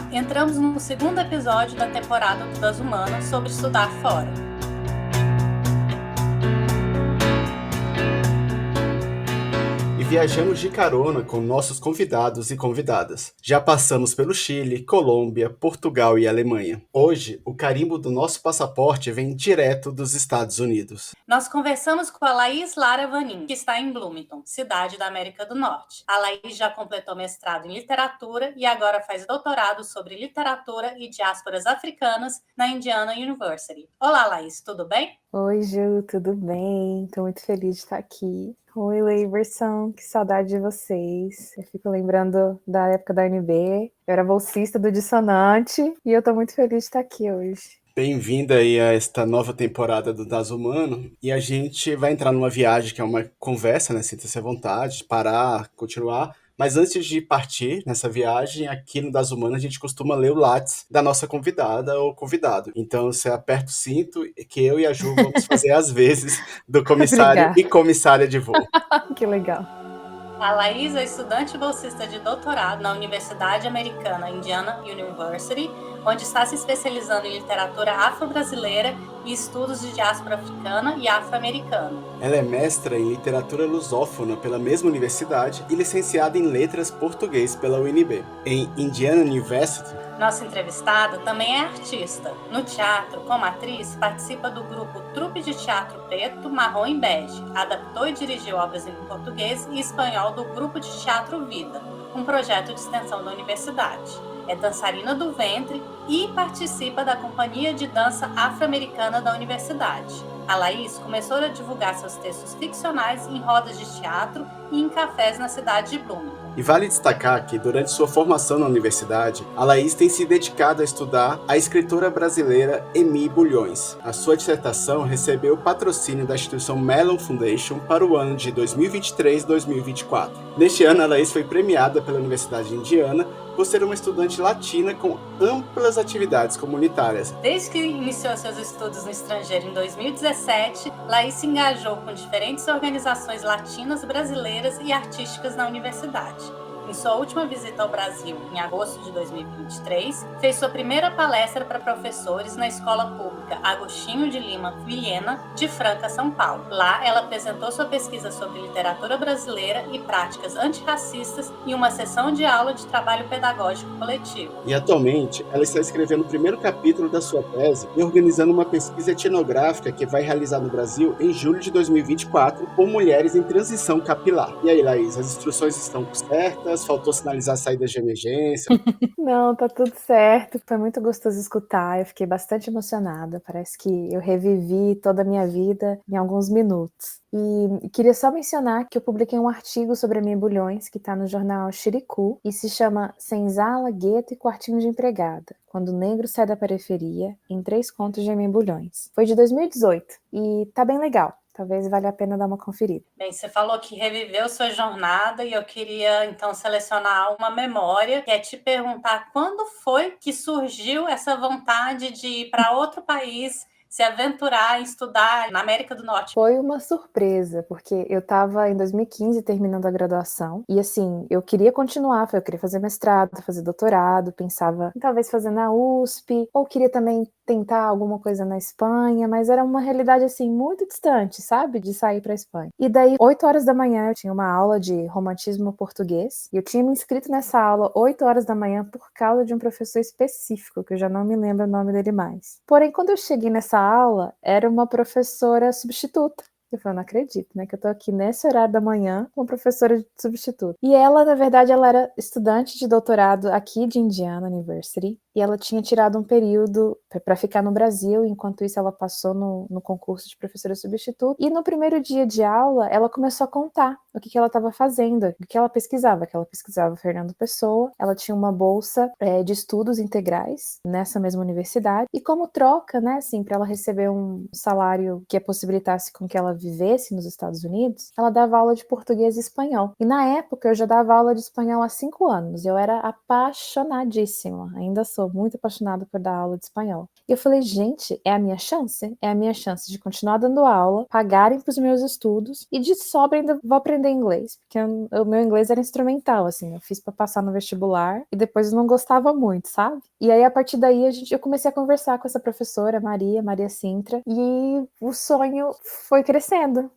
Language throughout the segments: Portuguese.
Olá, entramos no segundo episódio da temporada do Das Humanas sobre estudar fora. E viajamos de carona com nossos convidados e convidadas. Já passamos pelo Chile, Colômbia, Portugal e Alemanha. Hoje, o carimbo do nosso passaporte vem direto dos Estados Unidos. Nós conversamos com a Laís Lara Vanin, que está em Bloomington, cidade da América do Norte. A Laís já completou mestrado em literatura e agora faz doutorado sobre literatura e diásporas africanas na Indiana University. Olá, Laís, tudo bem? Oi, Ju, tudo bem? Estou muito feliz de estar aqui. Oi, Leiberson, que saudade de vocês. Eu fico lembrando da época da UNB. Eu era bolsista do Dissonante e eu estou muito feliz de estar aqui hoje. Bem-vinda aí a esta nova temporada do Das Humano. E a gente vai entrar numa viagem que é uma conversa, né? Sinta-se à vontade, parar, continuar. Mas antes de partir nessa viagem, aqui no Das Humanas a gente costuma ler o Lattes da nossa convidada ou convidado. Então você aperta o cinto que eu e a Ju vamos fazer às vezes do comissário Obrigada. e comissária de voo. Que legal. A Laís é estudante bolsista de doutorado na Universidade Americana Indiana University, onde está se especializando em literatura afro-brasileira e estudos de diáspora africana e afro-americana. Ela é mestra em literatura lusófona pela mesma universidade e licenciada em letras português pela UNB. Em Indiana University, Nossa entrevistada também é artista. No teatro, como atriz, participa do grupo Trupe de Teatro Preto, Marrom e Bege. Adaptou e dirigiu obras em português e espanhol do Grupo de Teatro Vida, um projeto de extensão da universidade. É dançarina do ventre e participa da Companhia de Dança Afro-Americana da universidade. A Laís começou a divulgar seus textos ficcionais em rodas de teatro e em cafés na cidade de Bloomington. E vale destacar que, durante sua formação na universidade, a Laís tem se dedicado a estudar a escritora brasileira Emy Bulhões. A sua dissertação recebeu o patrocínio da instituição Mellon Foundation para o ano de 2023-2024. Neste ano, a Laís foi premiada pela Universidade de Indiana por ser uma estudante latina com amplas atividades comunitárias. Desde que iniciou seus estudos no estrangeiro em 2017, Laís se engajou com diferentes organizações latinas, brasileiras e artísticas na universidade. Em sua última visita ao Brasil, em agosto de 2023, fez sua primeira palestra para professores na Escola Pública Agostinho de Lima Vilhena, de Franca, São Paulo. Lá, ela apresentou sua pesquisa sobre literatura brasileira e práticas antirracistas em uma sessão de aula de trabalho pedagógico coletivo. E atualmente, ela está escrevendo o primeiro capítulo da sua tese e organizando uma pesquisa etnográfica que vai realizar no Brasil em julho de 2024 com mulheres em transição capilar. E aí, Laís, as instruções estão certas? Faltou sinalizar saídas de emergência? Não, tá tudo certo. Foi muito gostoso escutar. Eu fiquei bastante emocionada. Parece que eu revivi toda a minha vida em alguns minutos. E queria só mencionar que eu publiquei um artigo sobre a Emy Bulhões, que está no jornal Chiricu, e se chama Senzala, Gueto e Quartinho de Empregada, quando o negro sai da periferia, em 3 contos de Emy Bulhões. Foi de 2018 e tá bem legal. Talvez valha a pena dar uma conferida. Bem, você falou que reviveu sua jornada e eu queria, então, selecionar uma memória, que é te perguntar quando foi que surgiu essa vontade de ir para outro país, se aventurar em estudar na América do Norte. Foi uma surpresa, porque eu estava em 2015 terminando a graduação e assim, eu queria continuar, eu queria fazer mestrado, fazer doutorado, pensava em talvez fazer na USP, ou queria também tentar alguma coisa na Espanha, mas era uma realidade assim muito distante, sabe, de sair para a Espanha. E daí, 8 horas da manhã, eu tinha uma aula de romantismo português, e eu tinha me inscrito nessa aula 8 horas da manhã por causa de um professor específico, que eu já não me lembro o nome dele mais. Porém, quando eu cheguei nessa aula, era uma professora substituta. Eu falei, não acredito, né, que eu tô aqui nesse horário da manhã com uma professora substituta. E ela, na verdade, ela era estudante de doutorado aqui de Indiana University, e ela tinha tirado um período para ficar no Brasil, enquanto isso ela passou no concurso de professora substituta, e no primeiro dia de aula, ela começou a contar o que ela estava fazendo, o que ela pesquisava, Fernando Pessoa, ela tinha uma bolsa de estudos integrais nessa mesma universidade, e como troca, né, assim, para ela receber um salário que a possibilitasse com que ela vivesse nos Estados Unidos, ela dava aula de português e espanhol. E na época eu já dava aula de espanhol há 5 anos, eu era apaixonadíssima, ainda sou sou muito apaixonada por dar aula de espanhol. E eu falei, gente, é a minha chance de continuar dando aula, pagarem pros meus estudos e de sobra ainda vou aprender inglês, porque o meu inglês era instrumental, assim, eu fiz pra passar no vestibular e depois eu não gostava muito, sabe? E aí, a partir daí, eu comecei a conversar com essa professora, Maria Sintra, e o sonho foi crescendo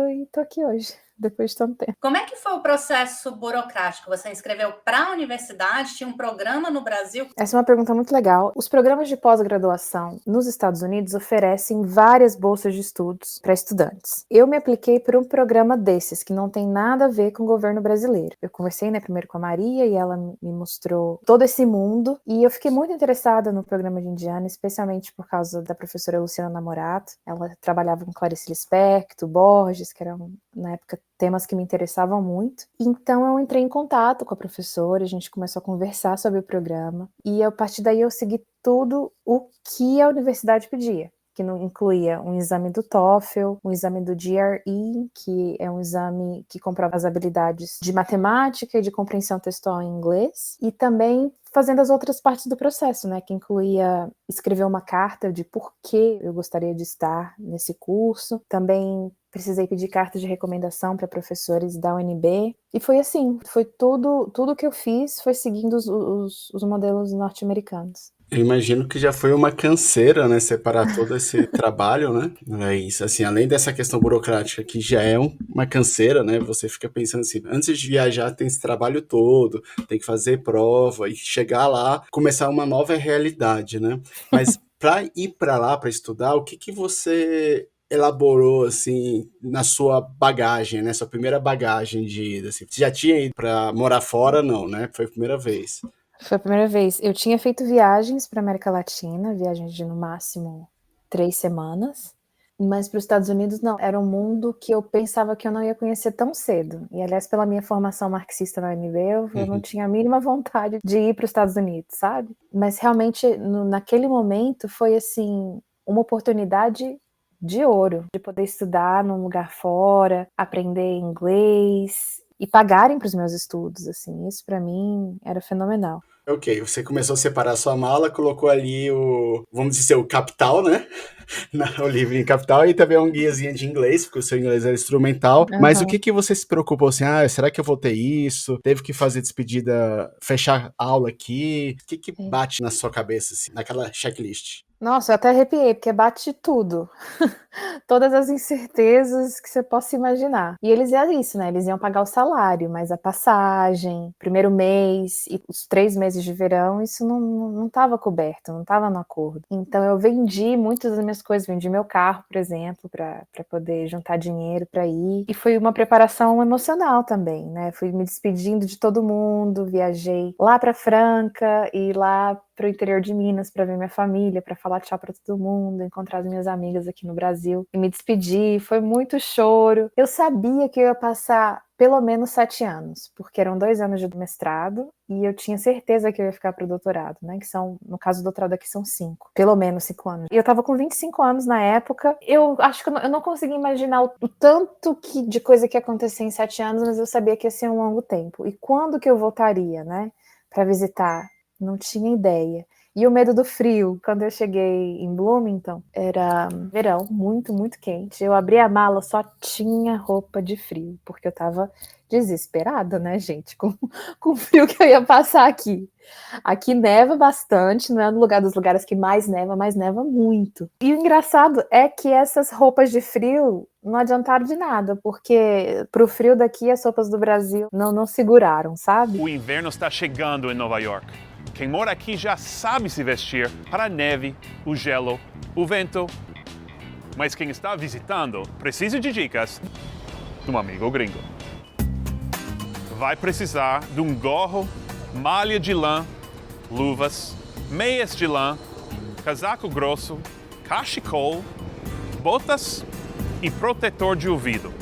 e tô aqui hoje, depois de tanto tempo. Como é que foi o processo burocrático? Você inscreveu para a universidade? Tinha um programa no Brasil? Essa é uma pergunta muito legal. Os programas de pós-graduação nos Estados Unidos oferecem várias bolsas de estudos para estudantes. Eu me apliquei por um programa desses, que não tem nada a ver com o governo brasileiro. Eu conversei, primeiro com a Maria, e ela me mostrou todo esse mundo, e eu fiquei muito interessada no programa de Indiana, especialmente por causa da professora Luciana Namorato. Ela trabalhava com Clarice Lispector, Borges, que eram, na época, temas que me interessavam muito. Então eu entrei em contato com a professora, a gente começou a conversar sobre o programa, e a partir daí eu segui tudo o que a universidade pedia, que não incluía um exame do TOEFL, um exame do GRE, que é um exame que comprova as habilidades de matemática e de compreensão textual em inglês, e também fazendo as outras partes do processo, que incluía escrever uma carta de por que eu gostaria de estar nesse curso. Também precisei pedir cartas de recomendação para professores da UNB. E foi assim, foi tudo que eu fiz foi seguindo os modelos norte-americanos. Eu imagino que já foi uma canseira, separar todo esse trabalho, Mas, assim, além dessa questão burocrática, que já é uma canseira, Você fica pensando assim, antes de viajar tem esse trabalho todo, tem que fazer prova e chegar lá, começar uma nova realidade, Mas para ir para lá, para estudar, o que você elaborou, assim, na sua bagagem, sua primeira bagagem de ida, assim? Você já tinha ido para morar fora? Não, Foi a primeira vez. Foi a primeira vez. Eu tinha feito viagens para América Latina, viagens de no máximo 3 semanas, mas para os Estados Unidos não. Era um mundo que eu pensava que eu não ia conhecer tão cedo. E, aliás, pela minha formação marxista na UNB, eu não tinha a mínima vontade de ir para os Estados Unidos, sabe? Mas realmente, naquele momento, foi assim, uma oportunidade de ouro, de poder estudar num lugar fora, aprender inglês e pagarem para os meus estudos, assim, isso para mim era fenomenal. Ok, você começou a separar sua mala, colocou ali vamos dizer, o capital, O livro em capital, e também um guiazinho de inglês, porque o seu inglês era instrumental. Mas o que você se preocupou assim? Será que eu vou ter isso? Teve que fazer despedida, fechar a aula aqui? O que bate na sua cabeça, assim, naquela checklist? Nossa, eu até arrepiei, porque bate tudo. Todas as incertezas que você possa imaginar. E eles iam isso, Eles iam pagar o salário, mas a passagem, primeiro mês e os 3 meses de verão, isso não estava coberto, não estava no acordo. Então eu vendi muitas das minhas coisas, vendi meu carro, por exemplo, para poder juntar dinheiro para ir. E foi uma preparação emocional também, Fui me despedindo de todo mundo, viajei lá para Franca e lá para o interior de Minas para ver minha família, para falar tchau para todo mundo, encontrar as minhas amigas aqui no Brasil e me despedir. Foi muito choro. Eu sabia que eu ia passar pelo menos 7 anos, porque eram 2 anos de mestrado e eu tinha certeza que eu ia ficar para o doutorado, que são, no caso do doutorado aqui, são 5, pelo menos 5 anos. E eu estava com 25 anos na época. Eu acho que eu não conseguia imaginar o tanto de coisa que ia acontecer em 7 anos, mas eu sabia que ia ser um longo tempo. E quando que eu voltaria, para visitar? Não tinha ideia. E o medo do frio, quando eu cheguei em Bloomington, era verão, muito, muito quente. Eu abri a mala, só tinha roupa de frio, porque eu tava desesperada, gente, com o frio que eu ia passar aqui. Aqui neva bastante, não é no lugar dos lugares que mais neva, mas neva muito. E o engraçado é que essas roupas de frio não adiantaram de nada, porque pro frio daqui as roupas do Brasil não seguraram, sabe? O inverno está chegando em Nova York. Quem mora aqui já sabe se vestir para a neve, o gelo, o vento. Mas quem está visitando precisa de dicas de um amigo gringo. Vai precisar de um gorro, malha de lã, luvas, meias de lã, casaco grosso, cachecol, botas e protetor de ouvido.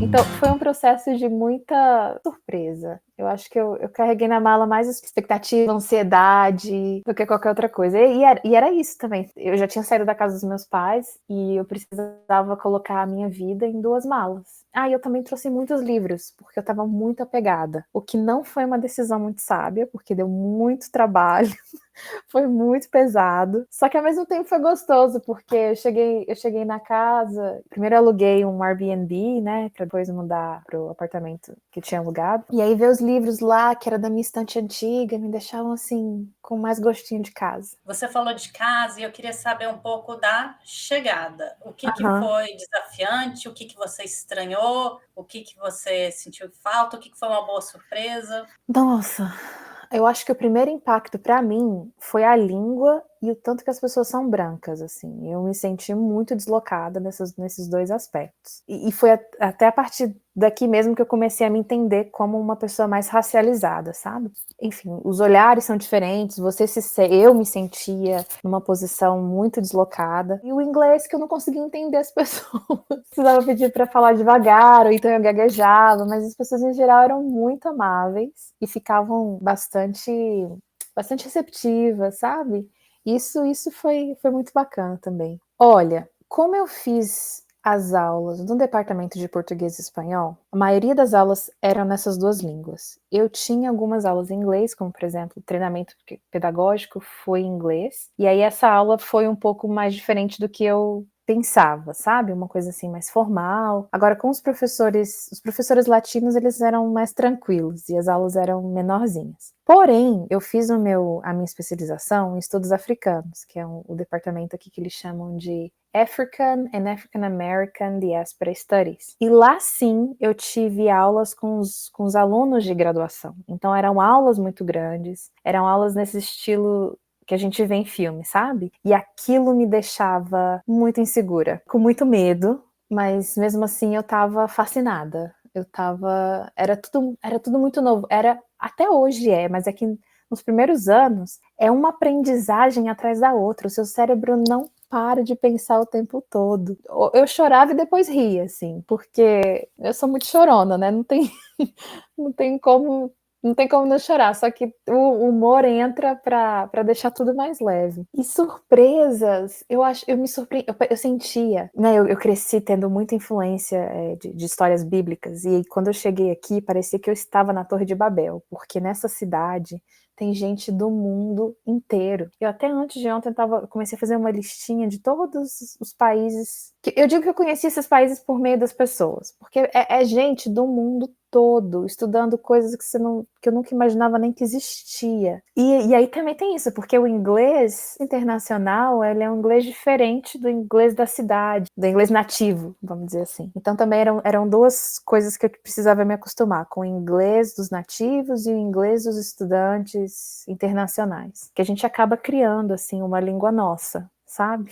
Então, foi um processo de muita surpresa. Eu acho que eu carreguei na mala mais expectativa, ansiedade, do que qualquer outra coisa. E era isso também. Eu já tinha saído da casa dos meus pais e eu precisava colocar a minha vida em 2 malas. E eu também trouxe muitos livros, porque eu estava muito apegada. O que não foi uma decisão muito sábia, porque deu muito trabalho. Foi muito pesado. Só que ao mesmo tempo foi gostoso, porque eu cheguei na casa. Primeiro eu aluguei um Airbnb, né? Pra depois mudar pro apartamento que tinha alugado. E aí ver os livros lá, que era da minha estante antiga, me deixavam assim, com mais gostinho de casa. Você falou de casa e eu queria saber um pouco da chegada. O que Aham. foi desafiante? O que você estranhou? O que você sentiu falta? O que foi uma boa surpresa? Nossa, eu acho que o primeiro impacto pra mim foi a língua e o tanto que as pessoas são brancas, assim. Eu me senti muito deslocada nesses 2 aspectos. E foi até a partir daqui mesmo que eu comecei a me entender como uma pessoa mais racializada, sabe? Enfim, os olhares são diferentes, eu me sentia numa posição muito deslocada. E o inglês que eu não conseguia entender as pessoas. Precisava pedir para falar devagar, ou então eu gaguejava, mas as pessoas em geral eram muito amáveis e ficavam bastante receptivas, sabe? Isso foi muito bacana também. Olha, como eu fiz as aulas no departamento de português e espanhol, a maioria das aulas eram nessas 2 línguas. Eu tinha algumas aulas em inglês, como por exemplo, o treinamento pedagógico foi em inglês, e aí essa aula foi um pouco mais diferente do que eu pensava, sabe? Uma coisa assim mais formal. Agora com os professores latinos, eles eram mais tranquilos e as aulas eram menorzinhas. Porém, eu fiz a minha especialização em estudos africanos, que é o departamento aqui que eles chamam de African and African American Diaspora Studies. E lá sim eu tive aulas com os alunos de graduação. Então eram aulas muito grandes, eram aulas nesse estilo que a gente vê em filme, sabe? E aquilo me deixava muito insegura, com muito medo, mas mesmo assim eu tava fascinada. Era tudo muito novo. Até hoje mas é que nos primeiros anos é uma aprendizagem atrás da outra. O seu cérebro não para de pensar o tempo todo. Eu chorava e depois ria, assim, porque eu sou muito chorona, né? Não tem como não tem como não chorar, só que o humor entra para deixar tudo mais leve. E surpresas, eu me surpreendi, eu sentia, né? Eu cresci tendo muita influência de histórias bíblicas, e quando eu cheguei aqui, parecia que eu estava na Torre de Babel, porque nessa cidade tem gente do mundo inteiro. Eu até antes de ontem comecei a fazer uma listinha de todos os países. Eu digo que eu conheci esses países por meio das pessoas, porque é gente do mundo todo, estudando coisas que eu nunca imaginava nem que existia. E aí também tem isso, porque o inglês internacional, ele é um inglês diferente do inglês da cidade, do inglês nativo, vamos dizer assim. Então também eram 2 coisas que eu precisava me acostumar, com o inglês dos nativos e o inglês dos estudantes internacionais, que a gente acaba criando, assim, uma língua nossa, sabe?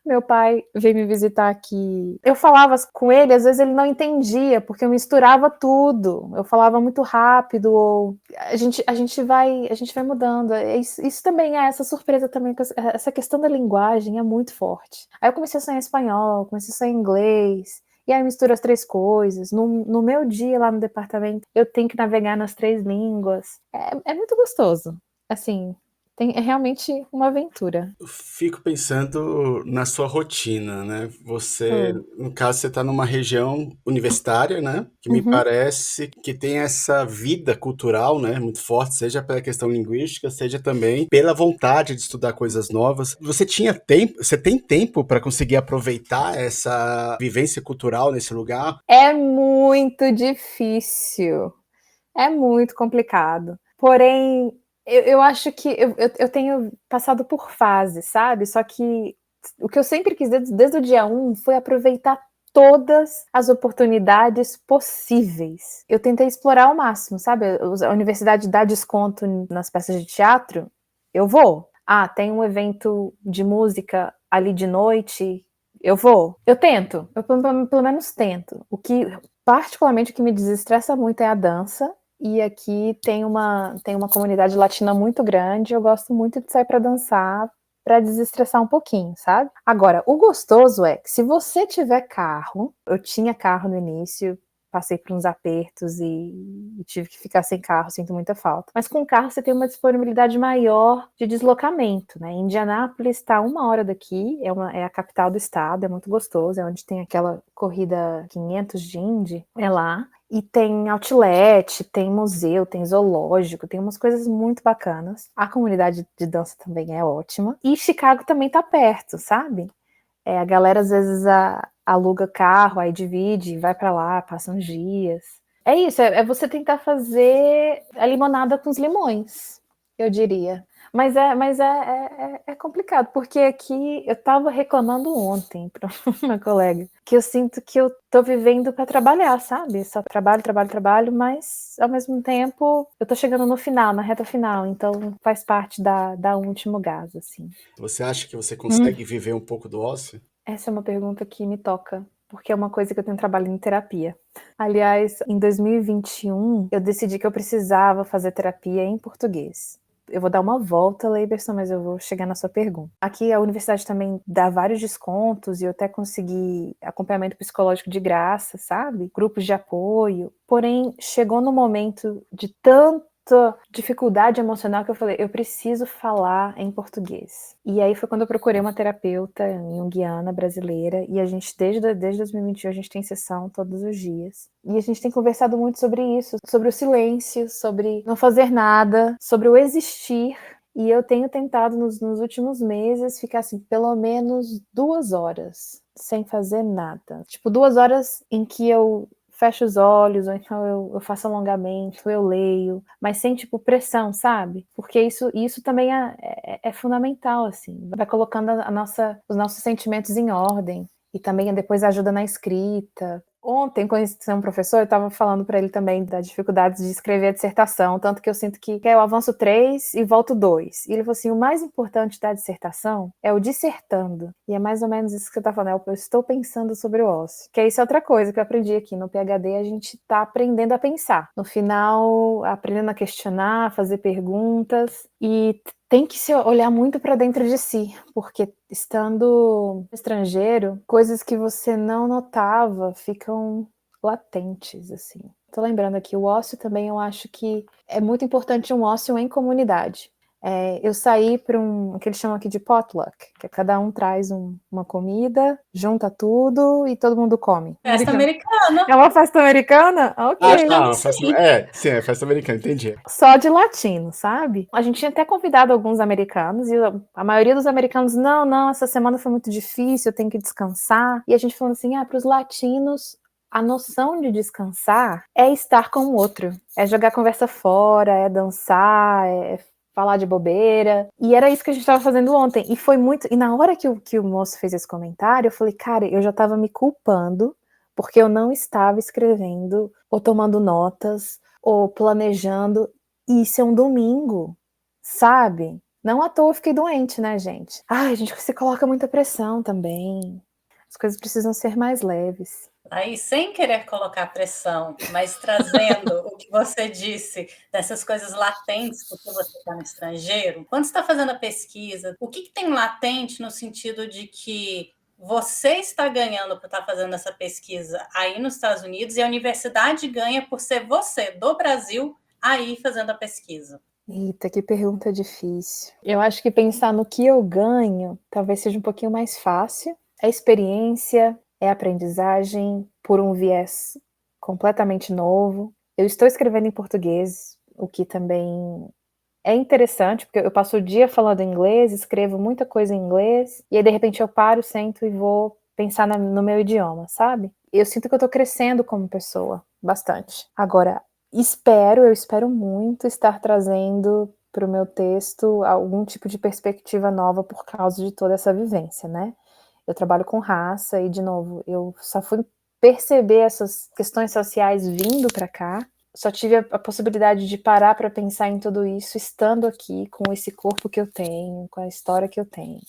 Meu pai veio me visitar aqui. Eu falava com ele, às vezes ele não entendia, porque eu misturava tudo. Eu falava muito rápido, ou a gente vai mudando. Isso também essa surpresa também, essa questão da linguagem é muito forte. Aí eu comecei a sonhar espanhol, comecei a sonhar inglês. E aí mistura as 3 coisas. No meu dia lá no departamento, eu tenho que navegar nas 3 línguas. É muito gostoso. Assim, é realmente uma aventura. Eu fico pensando na sua rotina, né? Você, Hum. no caso, você está numa região universitária, né? Que me Uhum. parece que tem essa vida cultural, né? Muito forte, seja pela questão linguística, seja também pela vontade de estudar coisas novas. Você tem tempo para conseguir aproveitar essa vivência cultural nesse lugar? É muito difícil, é muito complicado. Porém, eu acho que eu tenho passado por fases, sabe? Só que o que eu sempre quis desde o dia 1 foi aproveitar todas as oportunidades possíveis. Eu tentei explorar ao máximo, sabe? A universidade dá desconto nas peças de teatro, eu vou. Tem um evento de música ali de noite, eu vou. Eu tento, eu pelo menos tento. Particularmente, o que me desestressa muito é a dança. E aqui tem uma comunidade latina muito grande. Eu gosto muito de sair para dançar, para desestressar um pouquinho, sabe? Agora, o gostoso é que se você tiver carro, eu tinha carro no início, passei por uns apertos e tive que ficar sem carro, sinto muita falta. Mas com carro você tem uma disponibilidade maior de deslocamento, né? Indianápolis está 1 hora daqui, é a capital do estado, é muito gostoso, é onde tem aquela corrida 500 de Indy, é lá. E tem outlet, tem museu, tem zoológico, tem umas coisas muito bacanas. A comunidade de dança também é ótima. E Chicago também tá perto, sabe? A galera às vezes aluga carro, aí divide, vai pra lá, passa uns dias. É isso, é você tentar fazer a limonada com os limões, eu diria. Mas é complicado, porque aqui eu tava reclamando ontem para uma colega, que eu sinto que eu tô vivendo para trabalhar, sabe? Só trabalho, trabalho, trabalho, mas ao mesmo tempo eu tô chegando no final, na reta final, então faz parte da último gás, assim. Você acha que você consegue viver um pouco do ócio? Essa é uma pergunta que me toca, porque é uma coisa que eu tenho trabalhado em terapia. Aliás, em 2021, eu decidi que eu precisava fazer terapia em português. Eu vou dar uma volta, Leiberson, mas eu vou chegar na sua pergunta. Aqui a universidade também dá vários descontos e eu até consegui acompanhamento psicológico de graça, sabe? Grupos de apoio. Porém, chegou no momento de tanta dificuldade emocional que eu falei, eu preciso falar em português. E aí foi quando eu procurei uma terapeuta junguiana brasileira e a gente, desde 2021, a gente tem sessão todos os dias. E a gente tem conversado muito sobre isso, sobre o silêncio, sobre não fazer nada, sobre o existir. E eu tenho tentado nos últimos meses ficar assim, pelo menos 2 horas sem fazer nada. Tipo, 2 horas em que eu fecho os olhos, ou então eu faço alongamento, eu leio, mas sem, tipo, pressão, sabe? Porque isso também é fundamental, assim. Vai colocando os nossos sentimentos em ordem. E também depois ajuda na escrita. Ontem, conheci um professor, eu estava falando para ele também das dificuldades de escrever a dissertação, tanto que eu sinto que eu avanço 3 e volto 2. E ele falou assim, o mais importante da dissertação é o dissertando. E é mais ou menos isso que você está falando, eu estou pensando sobre o ócio. Que isso é outra coisa que eu aprendi aqui no PhD, a gente está aprendendo a pensar. No final, aprendendo a questionar, a fazer perguntas e tem que se olhar muito para dentro de si, porque estando no estrangeiro, coisas que você não notava ficam latentes, assim. Tô lembrando aqui, o ócio também eu acho que é muito importante um ócio em comunidade. Eu saí para o que eles chamam aqui de potluck, que cada um traz uma comida, junta tudo e todo mundo come. Festa americana. É uma festa americana? Ok. Sim, é festa americana, entendi. Só de latino, sabe? A gente tinha até convidado alguns americanos, e a maioria dos americanos, não, essa semana foi muito difícil, eu tenho que descansar. E a gente falando assim, para os latinos, a noção de descansar é estar com o outro, é jogar conversa fora, é dançar, é falar de bobeira. E era isso que a gente estava fazendo ontem. E foi muito. E na hora que o moço fez esse comentário, eu falei, cara, eu já estava me culpando porque eu não estava escrevendo ou tomando notas ou planejando. E isso é um domingo, sabe? Não à toa eu fiquei doente, né, gente? Ai, a gente se coloca muita pressão também. As coisas precisam ser mais leves. Aí, sem querer colocar pressão, mas trazendo o que você disse, dessas coisas latentes, porque você está no estrangeiro, quando você está fazendo a pesquisa, o que tem latente no sentido de que você está ganhando por estar fazendo essa pesquisa aí nos Estados Unidos e a universidade ganha por ser você, do Brasil, aí fazendo a pesquisa? Eita, que pergunta difícil. Eu acho que pensar no que eu ganho talvez seja um pouquinho mais fácil. É experiência, é aprendizagem por um viés completamente novo. Eu estou escrevendo em português, o que também é interessante, porque eu passo o dia falando inglês, escrevo muita coisa em inglês, e aí de repente eu paro, sento e vou pensar no meu idioma, sabe? Eu sinto que eu tô crescendo como pessoa, bastante. Agora, eu espero muito estar trazendo para o meu texto algum tipo de perspectiva nova por causa de toda essa vivência, né? Eu trabalho com raça e, de novo, eu só fui perceber essas questões sociais vindo para cá. Só tive a possibilidade de parar para pensar em tudo isso estando aqui, com esse corpo que eu tenho, com a história que eu tenho.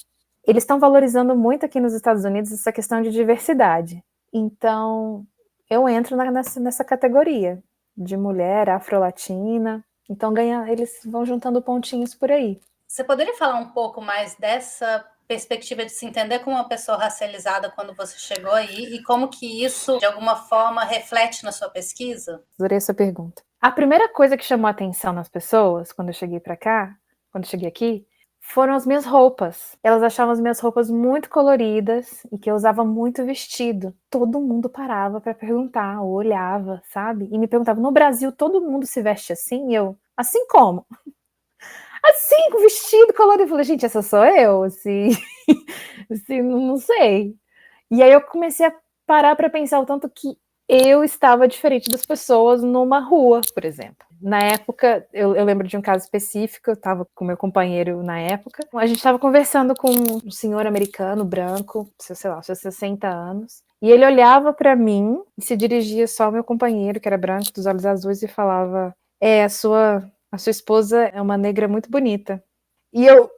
Eles estão valorizando muito aqui nos Estados Unidos essa questão de diversidade. Então, eu entro nessa categoria de mulher afro-latina. Então, eles vão juntando pontinhos por aí. Você poderia falar um pouco mais dessa perspectiva de se entender como uma pessoa racializada quando você chegou aí e como que isso, de alguma forma, reflete na sua pesquisa? Adorei essa pergunta. A primeira coisa que chamou a atenção nas pessoas quando eu cheguei pra cá, quando eu cheguei aqui, foram as minhas roupas. Elas achavam as minhas roupas muito coloridas e que eu usava muito vestido. Todo mundo parava pra perguntar, ou olhava, sabe? E me perguntava, no Brasil todo mundo se veste assim? E eu, assim como? Assim, com vestido colorido. Eu falei, gente, essa sou eu, assim, assim, não sei. E aí eu comecei a parar para pensar o tanto que eu estava diferente das pessoas numa rua, por exemplo. Na época, eu lembro de um caso específico, eu estava com meu companheiro na época, a gente estava conversando com um senhor americano, branco, sei lá, seus 60 anos, e ele olhava para mim e se dirigia só ao meu companheiro, que era branco, dos olhos azuis, e falava, a sua esposa é uma negra muito bonita. E eu,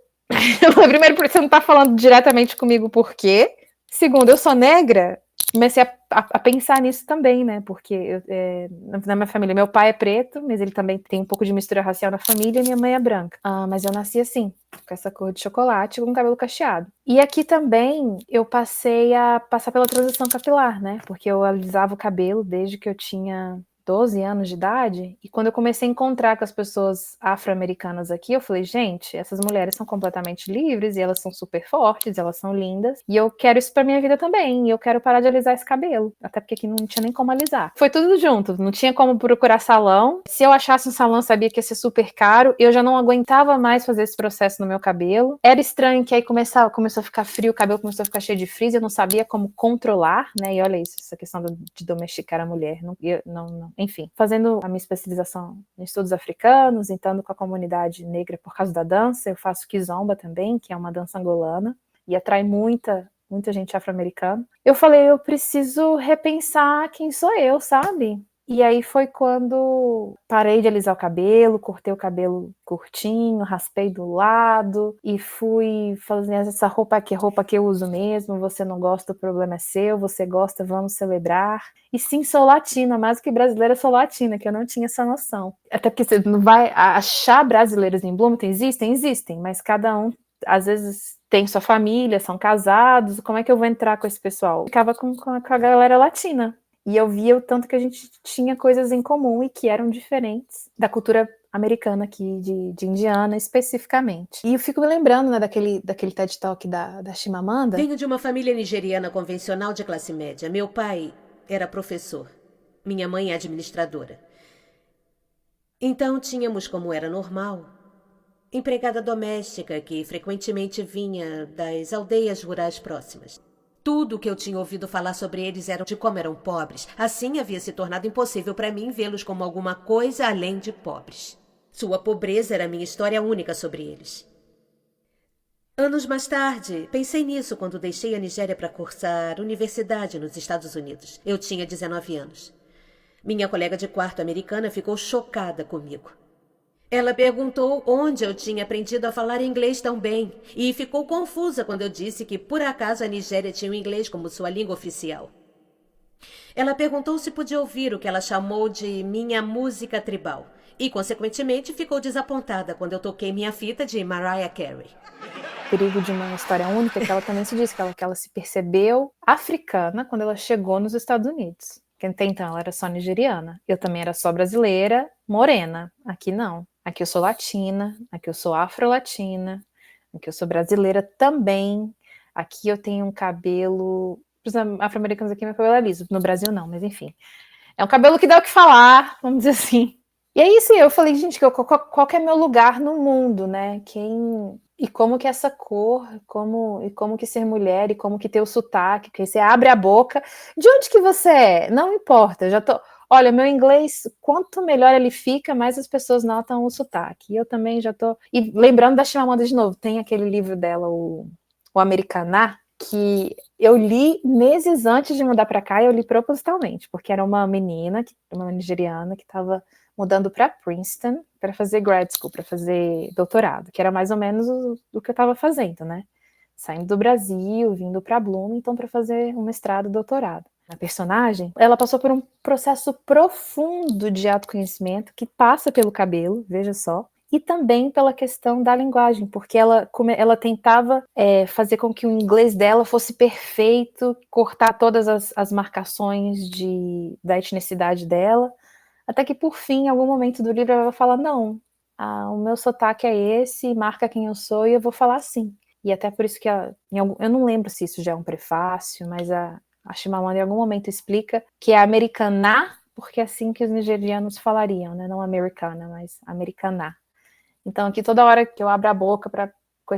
primeiro, porque você não tá falando diretamente comigo por quê? Segundo, eu sou negra, comecei a pensar nisso também, né? Porque na minha família, meu pai é preto, mas ele também tem um pouco de mistura racial na família, e minha mãe é branca. Mas eu nasci assim, com essa cor de chocolate, com cabelo cacheado. E aqui também eu passei a passar pela transição capilar, né? Porque eu alisava o cabelo desde que eu tinha 12 anos de idade, e quando eu comecei a encontrar com as pessoas afro-americanas aqui, eu falei, gente, essas mulheres são completamente livres, e elas são super fortes, elas são lindas, e eu quero isso pra minha vida também, e eu quero parar de alisar esse cabelo, até porque aqui não tinha nem como alisar. Foi tudo junto, não tinha como procurar salão, se eu achasse um salão, eu sabia que ia ser super caro, eu já não aguentava mais fazer esse processo no meu cabelo, era estranho que aí começou a ficar frio, o cabelo começou a ficar cheio de frizz, eu não sabia como controlar, né, e olha isso, essa questão de domesticar a mulher, enfim, fazendo a minha especialização em estudos africanos, entrando com a comunidade negra por causa da dança, eu faço kizomba também, que é uma dança angolana, e atrai muita gente afro-americana. Eu falei, eu preciso repensar quem sou eu, sabe? E aí foi quando parei de alisar o cabelo, cortei o cabelo curtinho, raspei do lado e fui falando, essa roupa aqui é roupa que eu uso mesmo, você não gosta, o problema é seu, você gosta, vamos celebrar. E sim, sou latina, mais do que brasileira, sou latina, que eu não tinha essa noção. Até porque você não vai achar brasileiros em Bloomington, existem, mas cada um, às vezes, tem sua família, são casados, como é que eu vou entrar com esse pessoal? Ficava com a galera latina. E eu via o tanto que a gente tinha coisas em comum e que eram diferentes da cultura americana aqui, de Indiana especificamente. E eu fico me lembrando, né, daquele TED Talk da Chimamanda. Venho de uma família nigeriana convencional de classe média. Meu pai era professor. Minha mãe é administradora. Então tínhamos, como era normal, empregada doméstica que frequentemente vinha das aldeias rurais próximas. Tudo o que eu tinha ouvido falar sobre eles era de como eram pobres. Assim havia se tornado impossível para mim vê-los como alguma coisa além de pobres. Sua pobreza era minha história única sobre eles. Anos mais tarde, pensei nisso quando deixei a Nigéria para cursar universidade nos Estados Unidos. Eu tinha 19 anos. Minha colega de quarto americana ficou chocada comigo. Ela perguntou onde eu tinha aprendido a falar inglês tão bem e ficou confusa quando eu disse que, por acaso, a Nigéria tinha o inglês como sua língua oficial. Ela perguntou se podia ouvir o que ela chamou de minha música tribal e, consequentemente, ficou desapontada quando eu toquei minha fita de Mariah Carey. O perigo de uma história única é que ela também se diz que ela se percebeu africana quando ela chegou nos Estados Unidos. Porque até então ela era só nigeriana. Eu também era só brasileira, morena. Aqui não. Aqui eu sou latina, aqui eu sou afro-latina, aqui eu sou brasileira também. Aqui eu tenho um cabelo... Os afro-americanos aqui, meu cabelo é liso. No Brasil não, mas enfim. É um cabelo que dá o que falar, vamos dizer assim. E é isso, eu falei, gente, qual que é meu lugar no mundo, né? E como que essa cor, como que ser mulher, e como que ter o sotaque, que você abre a boca. De onde que você é? Não importa, eu já tô... Olha, meu inglês, quanto melhor ele fica, mais as pessoas notam o sotaque. E eu também já tô... E lembrando da Chimamanda de novo, tem aquele livro dela, o Americaná, que eu li meses antes de mudar para cá, eu li propositalmente, porque era uma menina, uma nigeriana, que estava mudando para Princeton para fazer grad school, para fazer doutorado, que era mais ou menos o que eu estava fazendo, né? Saindo do Brasil, vindo para Bloomington para fazer um mestrado, doutorado. A personagem, ela passou por um processo profundo de autoconhecimento que passa pelo cabelo, veja só, e também pela questão da linguagem, porque ela tentava fazer com que o inglês dela fosse perfeito, cortar todas as marcações da etnicidade dela, até que, por fim, em algum momento do livro, ela vai falar, não, o meu sotaque é esse, marca quem eu sou e eu vou falar assim. E até por isso que eu não lembro se isso já é um prefácio, mas a Chimamanda em algum momento explica que é americaná, porque é assim que os nigerianos falariam, né? Não americana, mas americaná. Então aqui toda hora que eu abro a boca com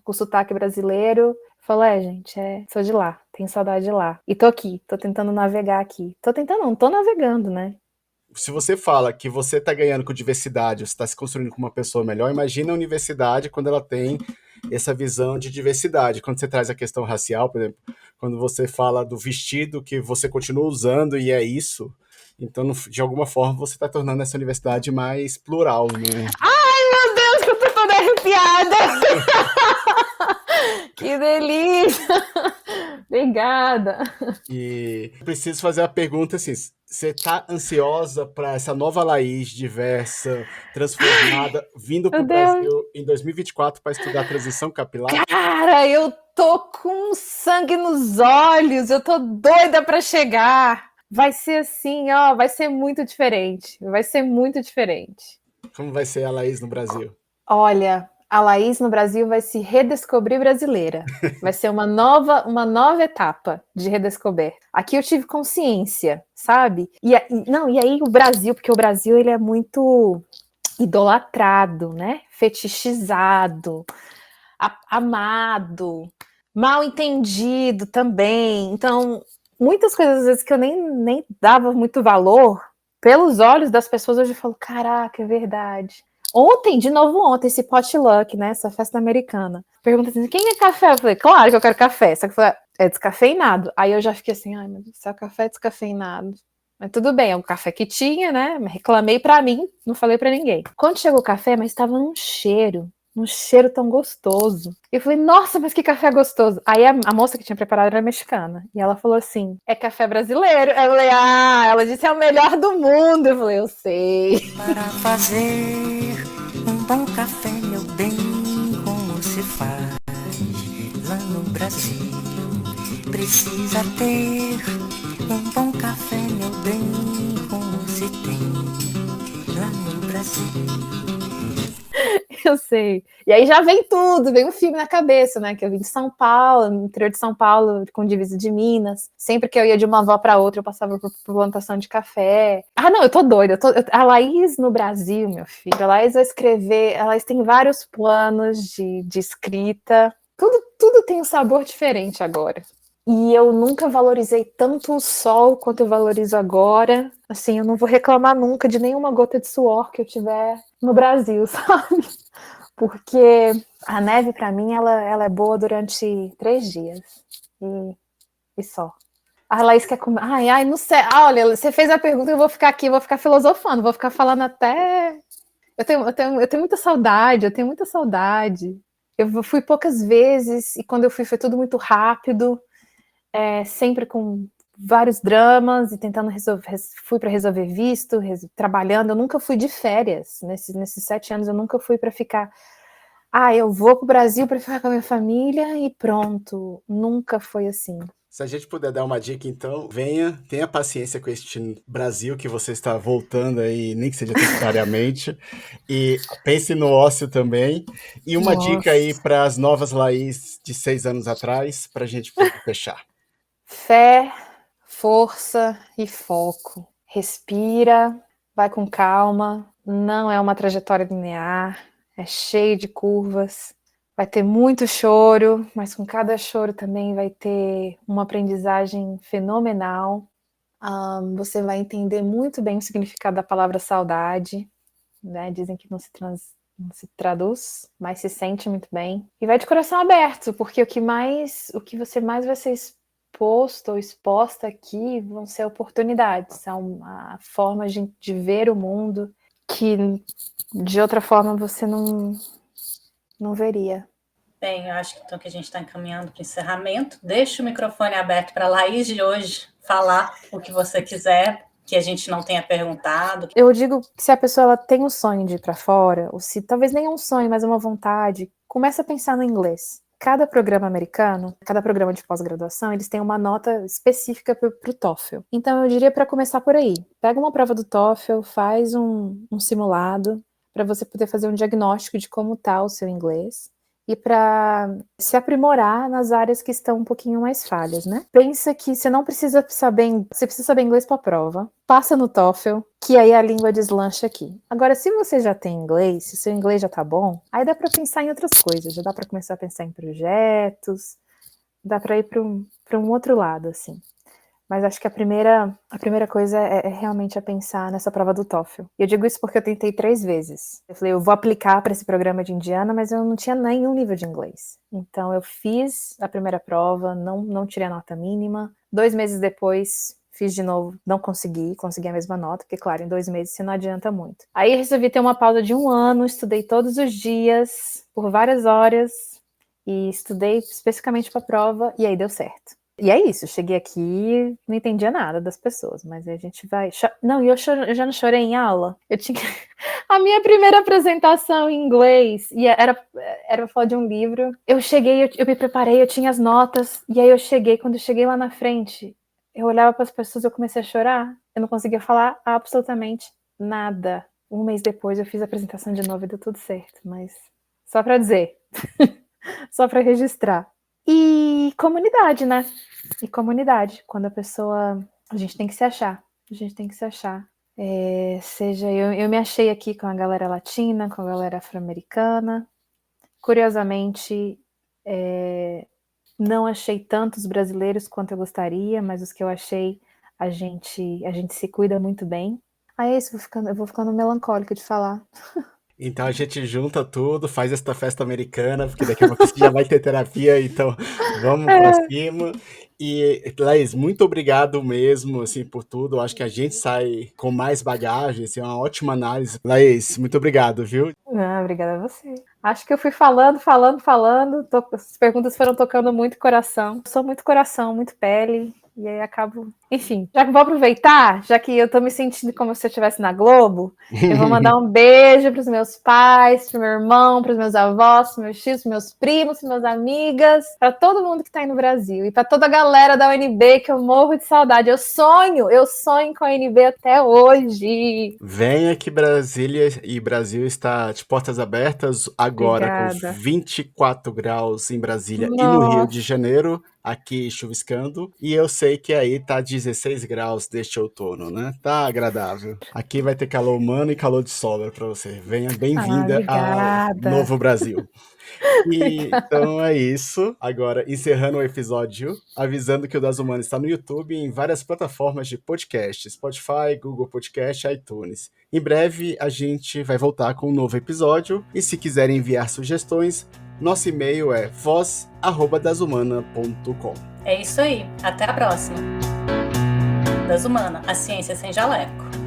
o sotaque brasileiro, eu falo, gente, sou de lá, tenho saudade de lá. E tô aqui, tô tentando navegar aqui. Tô tentando, não, tô navegando, né? Se você fala que você está ganhando com diversidade, você está se construindo como uma pessoa melhor, imagina a universidade quando ela tem essa visão de diversidade. Quando você traz a questão racial, por exemplo, quando você fala do vestido que você continua usando e é isso, então, de alguma forma, você está tornando essa universidade mais plural, né? Ai, meu Deus, que eu tô toda arrepiada! Que delícia! Obrigada! E preciso fazer a pergunta assim, você tá ansiosa para essa nova Laís diversa, transformada, vindo para o Brasil em 2024 para estudar transição capilar? Cara, eu tô com sangue nos olhos, eu tô doida para chegar. Vai ser assim, ó, vai ser muito diferente. Vai ser muito diferente. Como vai ser a Laís no Brasil? Olha, a Laís no Brasil vai se redescobrir brasileira. Vai ser uma nova etapa de redescoberta. Aqui eu tive consciência, sabe? E aí o Brasil, porque o Brasil ele é muito idolatrado, né? Fetichizado, amado, mal entendido também. Então, muitas coisas às vezes que eu nem dava muito valor, pelos olhos das pessoas, hoje eu falo, caraca, é verdade. De novo ontem, esse potluck, né? Essa festa americana. Pergunta assim, quem é café? Eu falei, claro que eu quero café. Só que eu falei, é descafeinado. Aí eu já fiquei assim, ai meu Deus do céu, café é descafeinado. Mas tudo bem, é um café que tinha, né? Reclamei pra mim, não falei pra ninguém. Quando chegou o café, mas estava num cheiro tão gostoso. Eu falei, nossa, mas que café gostoso. Aí a moça que tinha preparado era mexicana. E ela falou assim, é café brasileiro. Eu falei, ela disse, é o melhor do mundo. Eu falei, eu sei. Para fazer um bom café, meu bem, como se faz lá no Brasil? Precisa ter um bom café, meu bem, como se tem lá no Brasil. Eu sei. E aí já vem tudo, vem um filme na cabeça, né? Que eu vim de São Paulo, no interior de São Paulo, com divisa de Minas. Sempre que eu ia de uma avó para outra, eu passava por plantação de café. Não, eu tô doida. A Laís no Brasil, meu filho, a Laís vai escrever, a Laís tem vários planos de escrita. Tudo tem um sabor diferente agora. E eu nunca valorizei tanto o sol quanto eu valorizo agora. Assim, eu não vou reclamar nunca de nenhuma gota de suor que eu tiver no Brasil, sabe? Porque a neve, para mim, ela é boa durante 3 dias. E só. A Laís quer comer. Ai, não sei. Olha, você fez a pergunta, eu vou ficar aqui, vou ficar filosofando, vou ficar falando até. Eu tenho muita saudade, Eu fui poucas vezes, e quando eu fui foi tudo muito rápido. Sempre com vários dramas e tentando resolver, fui para resolver visto, trabalhando. Eu nunca fui de férias nesses 7 anos. Eu nunca fui para ficar. Eu vou para o Brasil para ficar com a minha família e pronto. Nunca foi assim. Se a gente puder dar uma dica, então, tenha paciência com este Brasil que você está voltando aí, nem que seja temporariamente, e pense no ócio também. E uma dica aí para as novas Laís de 6 anos atrás, para a gente poder fechar. Fé, força e foco. Respira, vai com calma. Não é uma trajetória linear, é cheio de curvas. Vai ter muito choro, mas com cada choro também vai ter uma aprendizagem fenomenal. Você vai entender muito bem o significado da palavra saudade, né? Dizem que não se traduz, mas se sente muito bem. E vai de coração aberto, porque o que você mais vai ser exposto ou exposta aqui vão ser oportunidades, são a forma de ver o mundo que de outra forma você não veria. Bem, eu acho então que a gente está encaminhando para o encerramento. Deixa o microfone aberto para a Laís de hoje falar o que você quiser, que a gente não tenha perguntado? Eu digo que se a pessoa ela tem um sonho de ir para fora, ou se talvez nem um sonho, mas uma vontade, começa a pensar no inglês. Cada programa americano, cada programa de pós-graduação, eles têm uma nota específica para o TOEFL. Então, eu diria para começar por aí. Pega uma prova do TOEFL, faz um simulado para você poder fazer um diagnóstico de como está o seu inglês e para se aprimorar nas áreas que estão um pouquinho mais falhas, né? Pensa que você não precisa saber, você precisa saber inglês para a prova, passa no TOEFL, que aí a língua deslancha aqui. Agora, se você já tem inglês, se seu inglês já tá bom, aí dá para pensar em outras coisas, já dá para começar a pensar em projetos, dá para ir para um outro lado, assim. Mas acho que a primeira coisa é realmente a pensar nessa prova do TOEFL. E eu digo isso porque eu tentei 3 vezes. Eu falei, eu vou aplicar para esse programa de Indiana, mas eu não tinha nenhum nível de inglês. Então eu fiz a primeira prova, não tirei a nota mínima. 2 meses depois, fiz de novo, não consegui a mesma nota, porque claro, em 2 meses você não adianta muito. Aí eu resolvi ter uma pausa de 1 ano, estudei todos os dias, por várias horas, e estudei especificamente para a prova, e aí deu certo. E é isso, cheguei aqui, não entendia nada das pessoas, mas a gente vai... Não, eu já não chorei em aula. Eu tinha a minha primeira apresentação em inglês, e era pra falar de um livro. Eu cheguei, eu me preparei, eu tinha as notas, e aí quando eu cheguei lá na frente, eu olhava para as pessoas e eu comecei a chorar. Eu não conseguia falar absolutamente nada. 1 mês depois eu fiz a apresentação de novo e deu tudo certo, mas só para dizer, só para registrar. E comunidade, né? E comunidade, quando a gente tem que se achar. Seja, eu me achei aqui com a galera latina, com a galera afro-americana. Curiosamente, não achei tantos brasileiros quanto eu gostaria, mas os que eu achei, a gente se cuida muito bem. Aí é isso, eu vou ficando melancólica de falar. Então a gente junta tudo, faz esta festa americana, porque daqui a pouco você já vai ter terapia, então vamos pra cima. E, Laís, muito obrigado mesmo, assim, por tudo. Eu acho que a gente sai com mais bagagem, assim, é uma ótima análise. Laís, muito obrigado, viu? Obrigada a você. Acho que eu fui falando. As perguntas foram tocando muito coração. Eu sou muito coração, muito pele. E aí acabo... Enfim, já que vou aproveitar, já que eu tô me sentindo como se eu estivesse na Globo, eu vou mandar um beijo pros meus pais, pro meu irmão, pros meus avós, pros meus tios, pros meus primos, pras minhas amigas, pra todo mundo que tá aí no Brasil e pra toda a galera da UNB que eu morro de saudade. Eu sonho com a UNB até hoje. Venha que Brasília e Brasil está de portas abertas agora. Obrigada. Com 24 graus em Brasília Nossa. E no Rio de Janeiro, aqui chuviscando, e eu sei que aí tá 16 graus deste outono, né? Tá agradável. Aqui vai ter calor humano e calor de sobra para você. Venha, bem-vinda ao novo Brasil. E, então é isso. Agora, encerrando o episódio, avisando que o Das Humanas está no YouTube e em várias plataformas de podcast, Spotify, Google Podcast, iTunes. Em breve a gente vai voltar com um novo episódio, e se quiserem enviar sugestões, nosso e-mail é voz@dashumana.com. É isso aí. Até a próxima. Das Humanas, a ciência sem jaleco.